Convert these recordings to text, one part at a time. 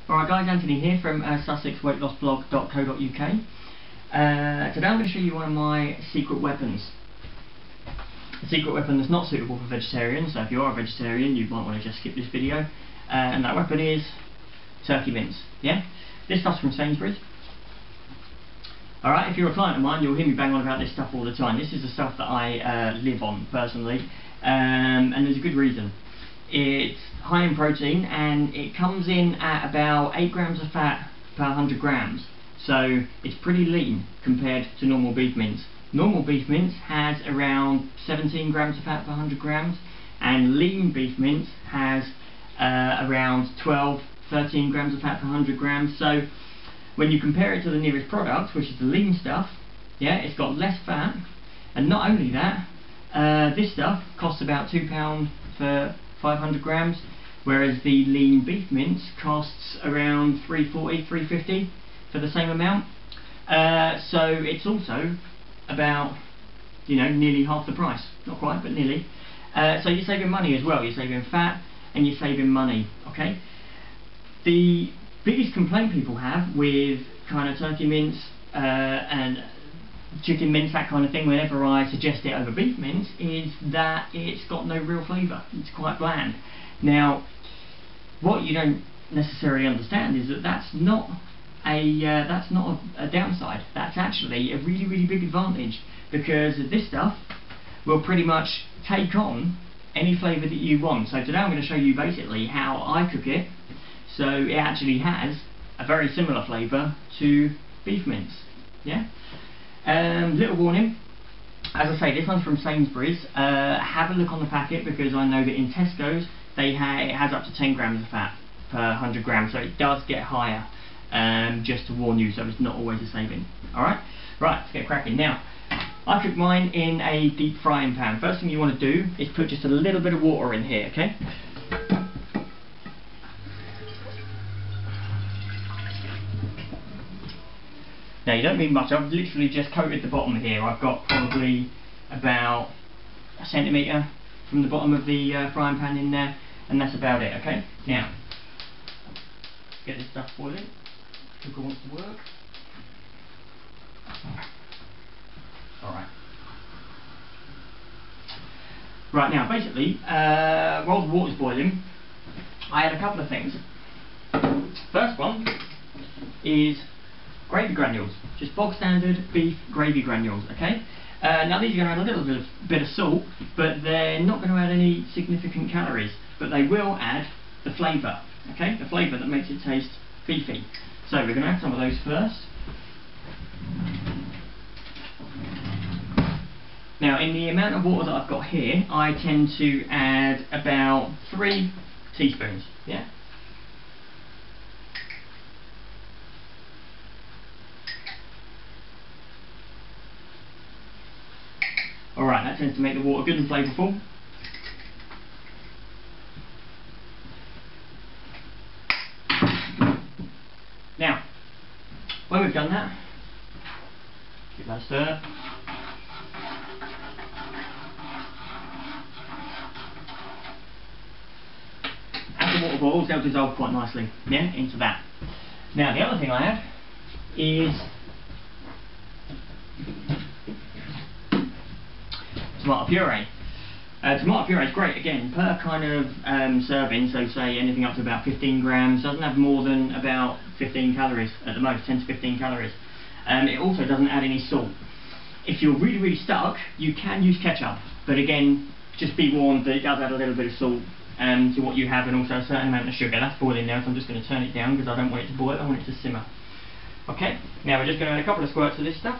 Alright guys, Anthony here from sussexweightlossblog.co.uk. Today I'm going to show you one of my secret weapons. A secret weapon that's not suitable for vegetarians, so if you are a vegetarian you might want to just skip this video. And that weapon is turkey mince. Yeah? This stuff's from Sainsbury's. Alright, if you're a client of mine you'll hear me bang on about this stuff all the time. This is the stuff that I live on personally, and there's a good reason. It's high in protein and it comes in at about 8 grams of fat per 100 grams, so it's pretty lean compared to normal beef mince. Normal beef mince has around 17 grams of fat per 100 grams, and lean beef mince has around 12-13 grams of fat per 100 grams. So when you compare it to the nearest product, which is the lean stuff, yeah, it's got less fat, and not only that, this stuff costs about £2 for 500 grams, whereas the lean beef mince costs around £3.40–3.50 for the same amount. So it's also about, nearly half the price. Not quite, but nearly. So you're saving money as well. You're saving fat and you're saving money. Okay. The biggest complaint people have with kind of turkey mince and chicken mince, that kind of thing, whenever I suggest it over beef mince, is that it's got no real flavour. It's quite bland. Now, what you don't necessarily understand is that that's not a downside. That's actually a really, really big advantage, because this stuff will pretty much take on any flavour that you want. So today I'm going to show you basically how I cook it, so it actually has a very similar flavour to beef mince. Yeah. Little warning, as I say, this one's from Sainsbury's. Have a look on the packet, because I know that in Tesco's it has up to 10 grams of fat per 100 grams, so it does get higher, just to warn you, so it's not always a saving. Alright? Right, let's get cracking. Now, I cook mine in a deep frying pan. First thing you want to do is put just a little bit of water in here, okay? Now you don't need much, I've literally just coated the bottom here. I've got probably about a centimetre from the bottom of the frying pan in there, and that's about it, okay? Now, get this stuff boiling. Cooker wants to work. Alright. Right, now basically, while the water's boiling, I had a couple of things. First one is gravy granules, just bog standard beef gravy granules, okay? Now these are going to add a little bit of salt, but they're not going to add any significant calories, but they will add the flavour, okay? The flavour that makes it taste beefy. So we're going to add some of those first. Now in the amount of water that I've got here, I tend to add about 3 teaspoons, yeah? Alright, that tends to make the water good and flavourful. Now, when we've done that, give that a stir. As the water boils, they'll dissolve quite nicely, yeah, into that. Now, the other thing I add is tomato puree. Tomato puree is great, again, per kind of serving, so say anything up to about 15 grams, doesn't have more than about 15 calories at the most, 10 to 15 calories. It also doesn't add any salt. If you're really, really stuck, you can use ketchup, but again, just be warned that it does add a little bit of salt to what you have, and also a certain amount of sugar. That's boiling now, so I'm just going to turn it down because I don't want it to boil, I want it to simmer. Okay, now we're just going to add a couple of squirts of this stuff.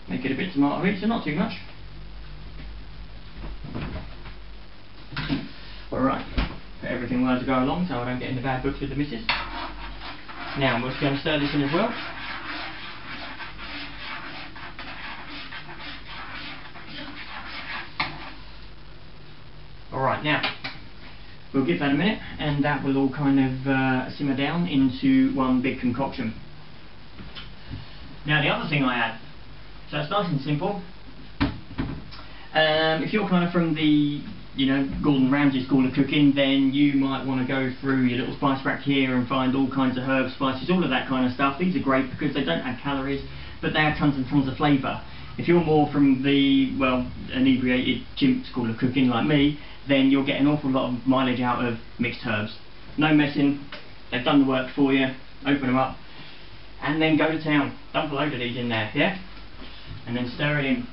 Make it a bit tomatoey, so not too much. Alright, put everything well to go along so I don't get in the bad books with the missus. Now I'm just going to stir this in as well. Alright, now we'll give that a minute, and that will all kind of simmer down into one big concoction. Now the other thing I add, so it's nice and simple. If you're kind of from the you know, Gordon Ramsay school of cooking, then you might want to go through your little spice rack here and find all kinds of herbs, spices, all of that kind of stuff. These are great because they don't add calories, but they add tons and tons of flavour. If you're more from the, well, inebriated chimp school of cooking like me, then you'll get an awful lot of mileage out of mixed herbs. No messing, they've done the work for you, open them up, and then go to town. Dump a load of these in there, yeah? And then stir it in.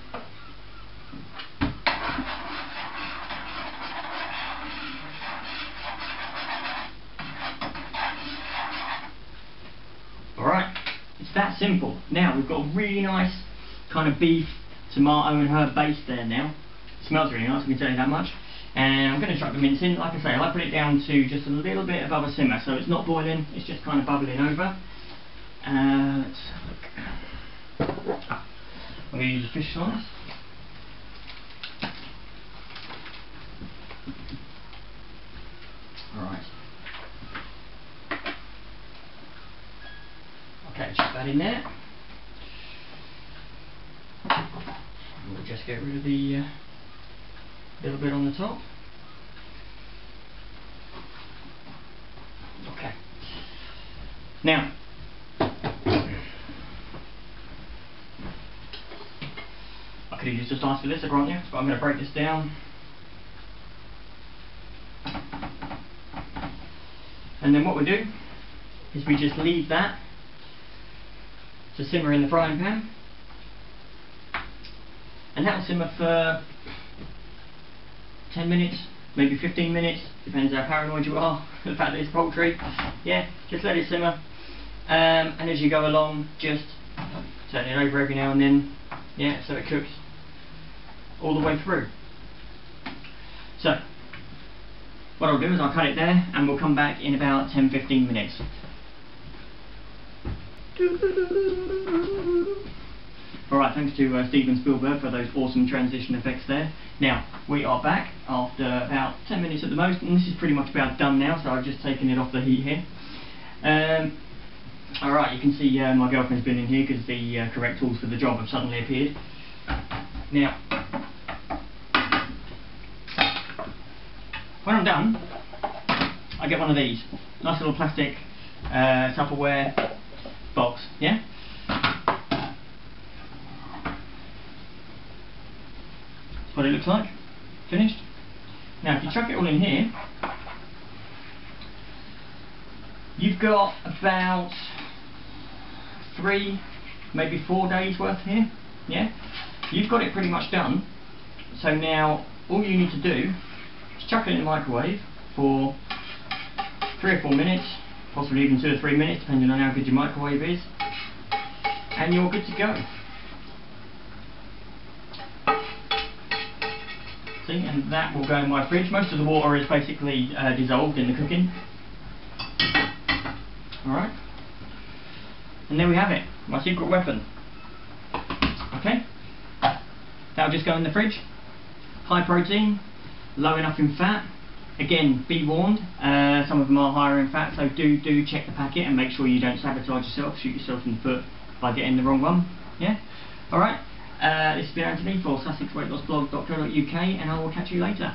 Alright, it's that simple. Now we've got a really nice kind of beef, tomato and herb base there now. It smells really nice, I can tell you that much. And I'm going to chuck the mince in. Like I say, I put it down to just a little bit above a simmer, so it's not boiling, it's just kind of bubbling over. Let's have a look. I'm going to use a fish slice. Alright. Okay, chuck that in there. And we'll just get rid of the little bit on the top. Okay. Now, I could have used a slice for this, I grant you, but I'm going to break this down. And then what we do is we just leave that to simmer in the frying pan. And that will simmer for 10 minutes, maybe 15 minutes, depends how paranoid you are the fact that it's poultry. Yeah, just let it simmer. And as you go along, just turn it over every now and then, yeah, so it cooks all the way through. So, what I'll do is I'll cut it there and we'll come back in about 10-15 minutes. Alright, thanks to Steven Spielberg for those awesome transition effects there. Now, we are back after about 10 minutes at the most, and this is pretty much about done now, so I've just taken it off the heat here. Alright, you can see my girlfriend's been in here because the correct tools for the job have suddenly appeared. Now, when I'm done, I get one of these. Nice little plastic Tupperware box, yeah? That's what it looks like. Finished. Now if you chuck it all in here, you've got about 3, maybe 4 days worth here, yeah? You've got it pretty much done. So now all you need to do is chuck it in the microwave for 3 or 4 minutes, possibly even 2 or 3 minutes, depending on how good your microwave is, and you're good to go. See, and that will go in my fridge. Most of the water is basically dissolved in the cooking. Alright, and there we have it, my secret weapon. Okay, that'll just go in the fridge. High protein, low enough in fat. Again, be warned, some of them are higher in fat, so do check the packet and make sure you don't sabotage yourself, shoot yourself in the foot by getting the wrong one. Yeah? Alright, this has been Anthony for SussexWeightLossBlog.co.uk, and I will catch you later.